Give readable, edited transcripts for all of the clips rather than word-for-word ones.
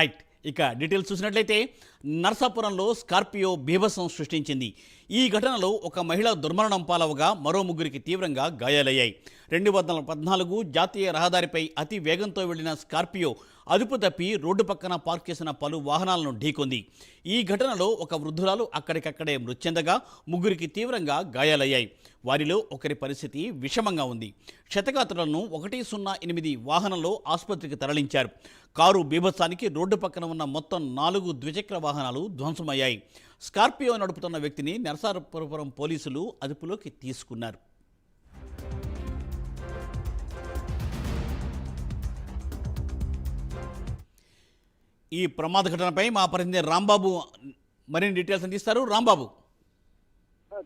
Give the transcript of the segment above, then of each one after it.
Right. ఇక details చూసినట్లయితే నర్సాపురంలో Scorpio బీభత్సం సృష్టించింది. ఈ ఘటనలో ఒక మహిళ దుర్మరణం పాలవగా మరో ముగ్గురికి తీవ్రంగా గాయాలయ్యాయి. 214 జాతీయ రహదారిపై అతి వేగంతో వెళ్లిన స్కార్పియో అదుపు తప్పి రోడ్డు పక్కన పార్క్ చేసిన పలు వాహనాలను ఢీకొంది. ఈ ఘటనలో ఒక వృద్ధురాలు అక్కడికక్కడే మృతి చెందగా ముగ్గురికి తీవ్రంగా గాయాలయ్యాయి. వారిలో ఒకరి పరిస్థితి విషమంగా ఉంది. క్షతగాత్రులను 108 వాహనంలో ఆసుపత్రికి తరలించారు. కారు బీభత్సానికి రోడ్డు పక్కన ఉన్న మొత్తం 4 ద్విచక్ర వాహనాలు ధ్వంసమయ్యాయి. స్కార్పియో నడుపుతున్న వ్యక్తిని నరసాపురం పోలీసులు అదుపులోకి తీసుకున్నారు. ఈ ప్రమాద ఘటనపై మా ప్రతినిధి రాంబాబు మరిన్ని డీటెయిల్స్ అందిస్తారు. రాంబాబు.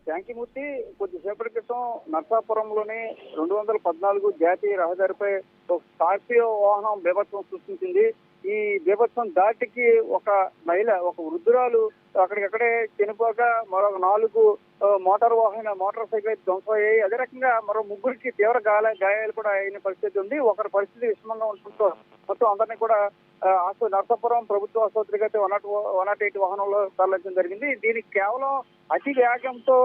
థ్యాంక్ యూ మూర్తి. కొద్దిసేపటి క్రితం నర్సాపురంలోని 214 జాతీయ రహదారిపై ఒక స్కార్పియో వాహనం బీభత్సం సృష్టించింది. ఈ బీభత్సం దాటికి ఒక మహిళ, ఒక వృద్ధురాలు అక్కడికక్కడే చనిపోగా మరో 4 మోటార్ సైకిల్ ధ్వంసమయ్యాయి. అదే రకంగా మరో ముగ్గురికి తీవ్ర గాయాలు కూడా అయిన పరిస్థితి ఉంది. ఒకరి పరిస్థితి విషమంగా ఉండటంతో మొత్తం అందరినీ కూడా నర్సాపురం ప్రభుత్వ ఆసుపత్రికి అయితే 108 వాహనంలో తరలించడం జరిగింది. దీనికి కేవలం అతి వేగంతో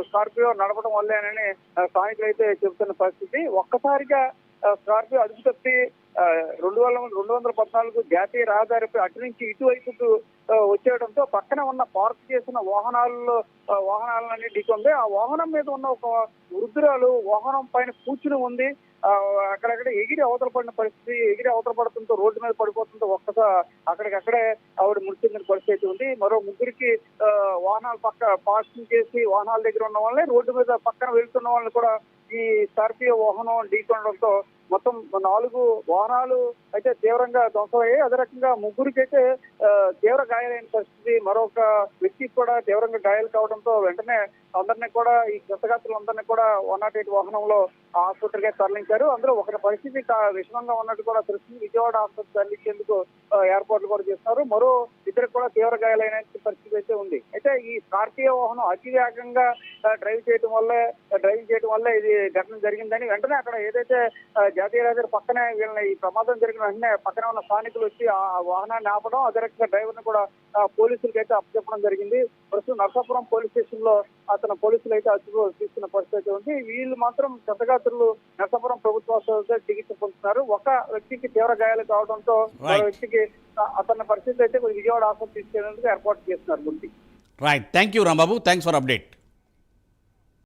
స్కార్పియో నడపడం వల్లేనని స్థానికులు అయితే చెబుతున్న పరిస్థితి. ఒక్కసారిగా స్కార్పియో అదుపు తప్పి 214 జాతీయ రహదారిపై అటు నుంచి ఇటువైపుకు వచ్చేయడంతో పక్కన ఉన్న పార్క్ చేసిన వాహనాలన్నీ ఢీకొంది. ఆ వాహనం మీద ఉన్న ఒక వృద్ధురాలు వాహనం పైన కూర్చుని ఉంది. అక్కడక్కడ ఎగిరి అవతల పడిన పరిస్థితి. ఎగిరి అవతల పడుతుందో రోడ్డు మీద పడిపోతుందో ఒక్కసారి అక్కడికక్కడే ఆవిడ మృతి చెందిన పరిస్థితి ఉంది. మరో ముగ్గురికి వాహనాలు పార్కింగ్ చేసి వాహనాల దగ్గర ఉన్న వాళ్ళని, రోడ్డు మీద పక్కన వెళ్తున్న వాళ్ళని కూడా ఈ స్కార్పియో వాహనం ఢీకొనడంతో మొత్తం 4 వాహనాలు అయితే తీవ్రంగా ధ్వంసమయ్యాయి. అదే రకంగా ముగ్గురికి అయితే తీవ్ర గాయాలైన పరిస్థితి. మరొక వ్యక్తికి కూడా తీవ్రంగా గాయాలు కావడంతో వెంటనే అందరినీ కూడా ఈ క్షతగాత్రులందరినీ కూడా 108 వాహనంలో ఆసుపత్రికి తరలించారు. అందులో ఒకరి పరిస్థితి విషమంగా ఉన్నట్టు కూడా తెలుస్తుంది. విజయవాడ ఆసుపత్రికి తరలించేందుకు ఏర్పాట్లు కూడా చేస్తున్నారు. మరో ఇద్దరికి కూడా తీవ్ర గాయాలైన పరిస్థితి అయితే ఉంది. అయితే ఈ స్కార్పియో వాహనం అతి వేగంగా డ్రైవింగ్ చేయడం వల్ల ఇది ఘటన జరిగిందని వెంటనే అక్కడ ఏదైతే జాతీయ రహదారి పక్కనే వీళ్ళని ఈ ప్రమాదం జరిగిన వెంటనే పక్కనే ఉన్న స్థానికులు వచ్చి ఆ వాహనాన్ని ఆపడం, అదే రకంగా డ్రైవర్ ని కూడా పోలీసులకి అయితే అప్పచెప్పడం జరిగింది. ప్రస్తుతం నర్సాపురం పోలీస్ స్టేషన్ లో పోలీసులు అయితే అదుపులో తీసుకున్న పరిస్థితి ఉంది. వీళ్ళు మాత్రం క్షతగాత్రులు నర్సాపురం ప్రభుత్వ ఆసుపత్రిలో చికిత్స పొందుతున్నారు. ఒక వ్యక్తికి తీవ్ర గాయాలు కావడంతో మరో వ్యక్తికి అతని పరిస్థితి అయితే విజయవాడ ఆసుపత్రి తీసుకెళ్లేందుకు ఏర్పాటు చేస్తున్నారు. Right. Thank you Rambabu. Thanks for update.